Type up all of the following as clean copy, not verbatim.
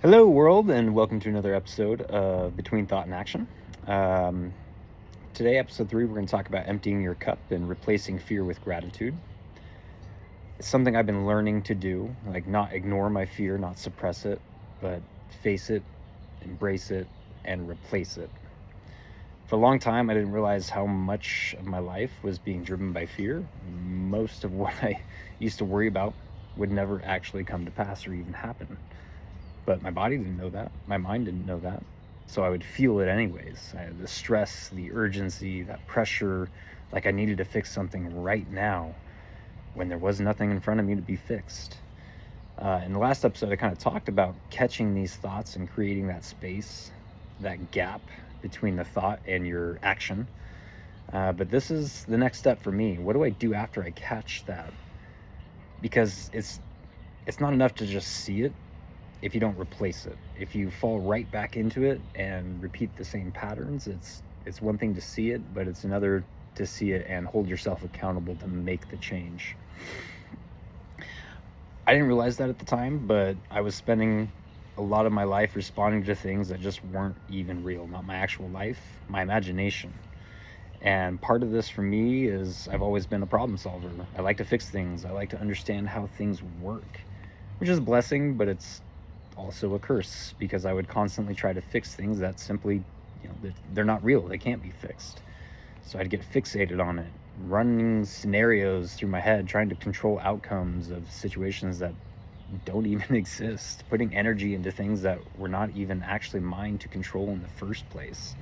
Hello, world, and welcome to another episode of Between Thought and Action. Um, Today, episode 3, we're going to talk about emptying your cup and replacing fear with gratitude. It's something I've been learning to do, like not ignore my fear, not suppress it, but face it, embrace it, and replace it. For a long time, I didn't realize how much of my life was being driven by fear. Most of what I used to worry about would never actually come to pass or even happen. But my body didn't know that. My mind didn't know that. So I would feel it anyways. The stress, the urgency, that pressure, like I needed to fix something right now when there was nothing in front of me to be fixed. In the last episode, I kind of talked about catching these thoughts and creating that space, that gap between the thought and your action. But this is the next step for me. What do I do after I catch that? Because it's not enough to just see it if you don't replace it. If you fall right back into it and repeat the same patterns, it's one thing to see it, but it's another to see it and hold yourself accountable to make the change. I didn't realize that at the time, but I was spending a lot of my life responding to things that just weren't even real, not my actual life, my imagination. And part of this for me is I've always been a problem solver. I like to fix things. I like to understand how things work, which is a blessing, but it's also a curse because I would constantly try to fix things that simply, they're not real. They can't be fixed. So I'd get fixated on it, running scenarios through my head, trying to control outcomes of situations that don't even exist, putting energy into things that were not even actually mine to control in the first place.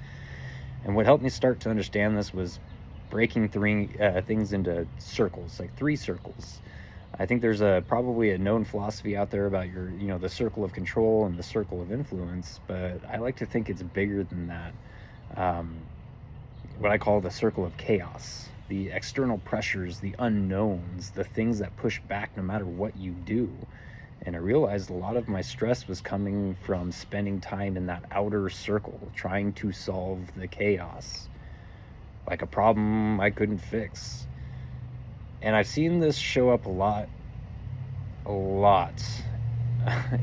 And what helped me start to understand this was breaking things into circles, like 3 circles. I think there's probably a known philosophy out there about the circle of control and the circle of influence, but I like to think it's bigger than that. What I call the circle of chaos, the external pressures, the unknowns, the things that push back no matter what you do. And I realized a lot of my stress was coming from spending time in that outer circle, trying to solve the chaos, like a problem I couldn't fix. And I've seen this show up a lot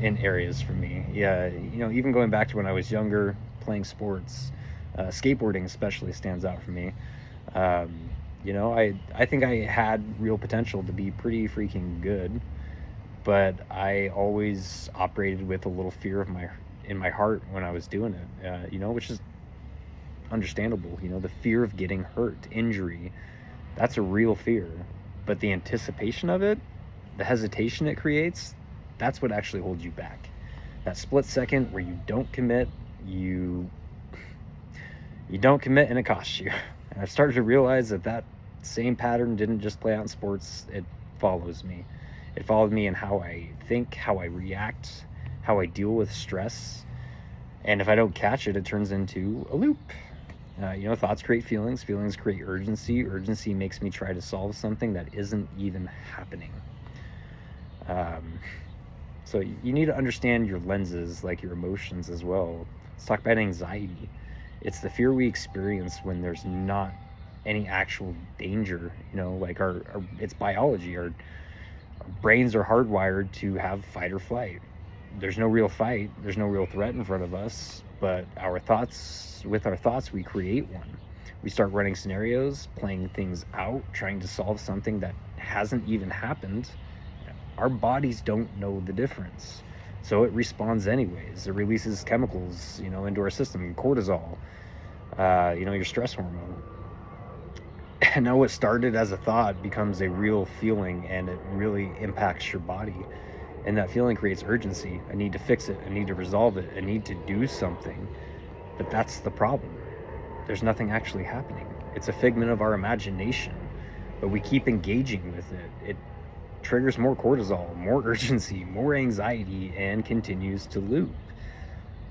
in areas for me. Yeah, even going back to when I was younger, playing sports, skateboarding especially stands out for me. I think I had real potential to be pretty freaking good, but I always operated with a little fear in my heart when I was doing it. Which is understandable. The fear of getting hurt, injury, that's a real fear. But the anticipation of it, the hesitation it creates, that's what actually holds you back. That split second where you don't commit, you don't commit and it costs you. And I've started to realize that same pattern didn't just play out in sports, it follows me. It followed me in how I think, how I react, how I deal with stress. And if I don't catch it, it turns into a loop. Thoughts create feelings, feelings create urgency, urgency makes me try to solve something that isn't even happening. So you need to understand your lenses, like your emotions as well. Let's talk about anxiety. It's the fear we experience when there's not any actual danger. Like it's biology. Our brains are hardwired to have fight or flight. There's no real fight, there's no real threat in front of us, but with our thoughts, we create one. We start running scenarios, playing things out, trying to solve something that hasn't even happened. Our bodies don't know the difference, so it responds anyways. It releases chemicals, into our system, cortisol, your stress hormone. And now what started as a thought becomes a real feeling, and it really impacts your body. And that feeling creates urgency. I need to fix it. I need to resolve it. I need to do something. But that's the problem. There's nothing actually happening. It's a figment of our imagination, but we keep engaging with it. It triggers more cortisol, more urgency, more anxiety, and continues to loop.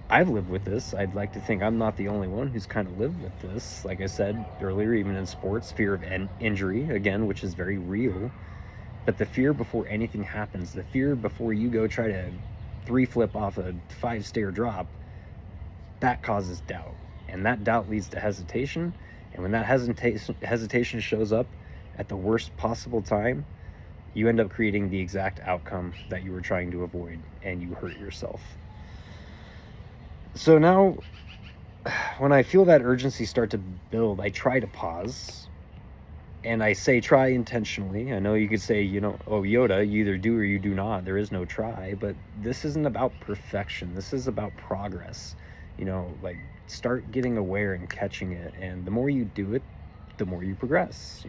I've lived with this. I'd like to think I'm not the only one who's kind of lived with this. Like I said earlier, even in sports, fear of injury, again, which is very real. But the fear before anything happens, the fear before you go try to 3-flip off a 5-stair drop, that causes doubt. And that doubt leads to hesitation. And when that hesitation shows up at the worst possible time, you end up creating the exact outcome that you were trying to avoid, and you hurt yourself. So now, when I feel that urgency start to build, I try to pause. And I say try intentionally. I know you could say, oh, Yoda, you either do or you do not. There is no try. But this isn't about perfection. This is about progress. Like, start getting aware and catching it. And the more you do it, the more you progress,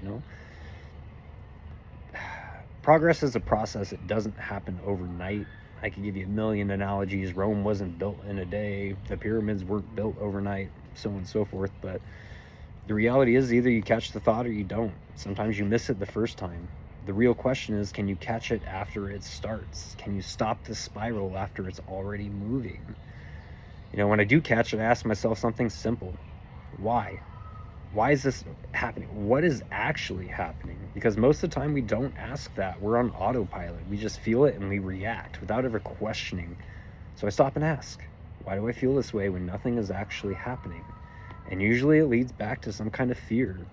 Progress is a process. It doesn't happen overnight. I could give you a million analogies. Rome wasn't built in a day. The pyramids weren't built overnight, so on and so forth. But the reality is either you catch the thought or you don't. Sometimes you miss it the first time. The real question is, can you catch it after it starts? Can you stop the spiral after it's already moving? When I do catch it, I ask myself something simple. Why? Why is this happening? What is actually happening? Because most of the time we don't ask that. We're on autopilot. We just feel it and we react without ever questioning. So I stop and ask, why do I feel this way when nothing is actually happening? And usually it leads back to some kind of fear.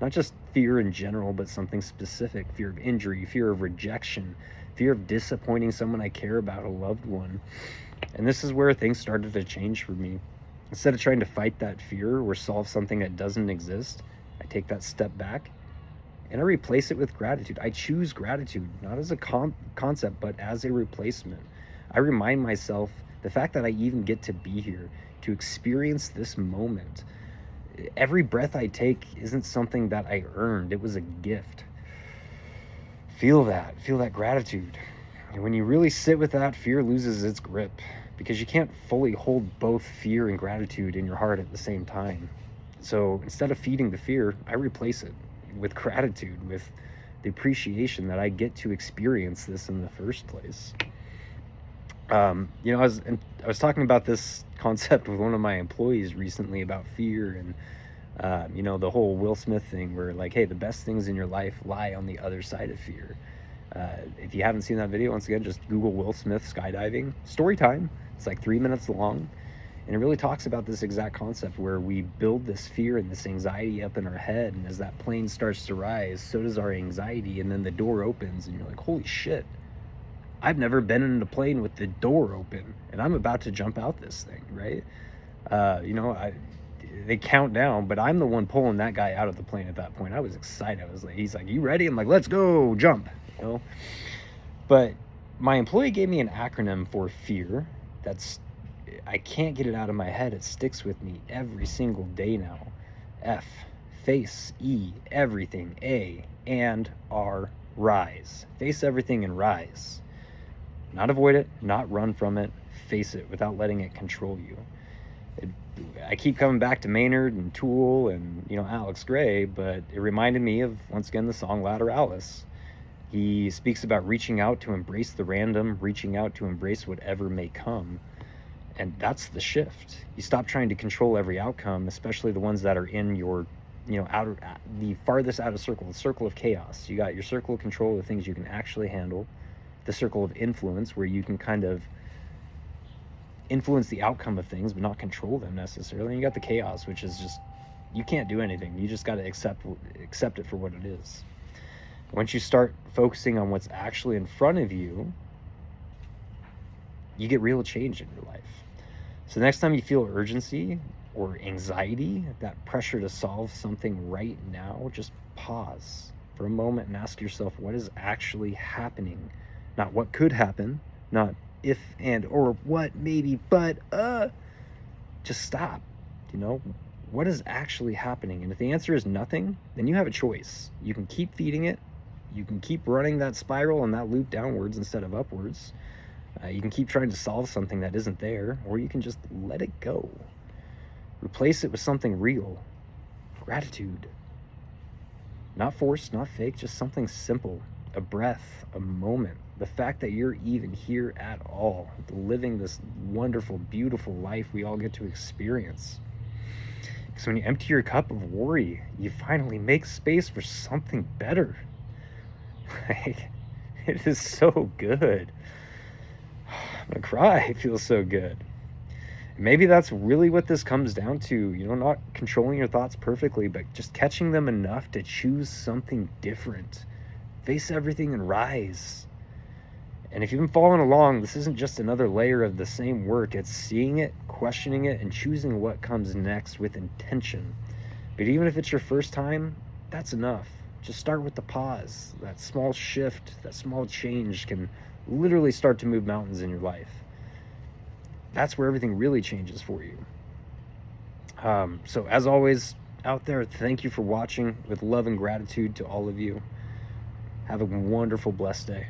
Not just fear in general, but something specific. Fear of injury, fear of rejection, fear of disappointing someone I care about, a loved one. And this is where things started to change for me. Instead of trying to fight that fear or solve something that doesn't exist, I take that step back and I replace it with gratitude. I choose gratitude, not as a concept, but as a replacement. I remind myself the fact that I even get to be here, to experience this moment. Every breath I take isn't something that I earned. It was a gift. Feel that gratitude. And when you really sit with that, fear loses its grip, because you can't fully hold both fear and gratitude in your heart at the same time. So instead of feeding the fear, I replace it with gratitude, with the appreciation that I get to experience this in the first place. I was talking about this concept with one of my employees recently about fear and the whole Will Smith thing, where like, hey, the best things in your life lie on the other side of fear. If you haven't seen that video, once again, just Google Will Smith skydiving story time. It's like 3 minutes long, and it really talks about this exact concept where we build this fear and this anxiety up in our head, and as that plane starts to rise, so does our anxiety, and then the door opens and you're like, holy shit, I've never been in a plane with the door open and I'm about to jump out this thing, right? They count down, but I'm the one pulling that guy out of the plane at that point. I was excited. I was like, he's like, you ready? I'm like, let's go, jump, But my employee gave me an acronym for fear I can't get it out of my head. It sticks with me every single day now. F, face. E, everything. A, and R, rise. Face everything and rise. Not avoid it, not run from it. Face it without letting it control you. I keep coming back to Maynard and Tool and Alex Gray, but it reminded me of, once again, the song Lateralis. He speaks about reaching out to embrace the random, reaching out to embrace whatever may come. And that's the shift. You stop trying to control every outcome, especially the ones that are in your, the farthest out of circle, the circle of chaos. You got your circle of control, the things you can actually handle, the circle of influence, where you can kind of influence the outcome of things, but not control them necessarily. And you got the chaos, which is just, you can't do anything. You just got to accept it for what it is. Once you start focusing on what's actually in front of you, you get real change in your life. So next time you feel urgency or anxiety, that pressure to solve something right now, just pause for a moment and ask yourself, what is actually happening? Not what could happen, not if and or what maybe, but just stop. What is actually happening? And if the answer is nothing, then you have a choice. You can keep feeding it. You can keep running that spiral and that loop downwards instead of upwards. You can keep trying to solve something that isn't there, or you can just let it go. Replace it with something real. Gratitude. Not forced, not fake, just something simple. A breath, a moment. The fact that you're even here at all, living this wonderful, beautiful life we all get to experience. Because when you empty your cup of worry, you finally make space for something better. It is so good. I'm gonna cry. It feels so good. Maybe that's really what this comes down to, not controlling your thoughts perfectly, but just catching them enough to choose something different. Face everything and rise. And if you've been following along, this isn't just another layer of the same work. It's seeing it, questioning it, and choosing what comes next with intention. But even if it's your first time, that's enough. Just start with the pause. That small shift, that small change can literally start to move mountains in your life. That's where everything really changes for you. So as always, out there, thank you for watching. With love and gratitude to all of you. Have a wonderful, blessed day.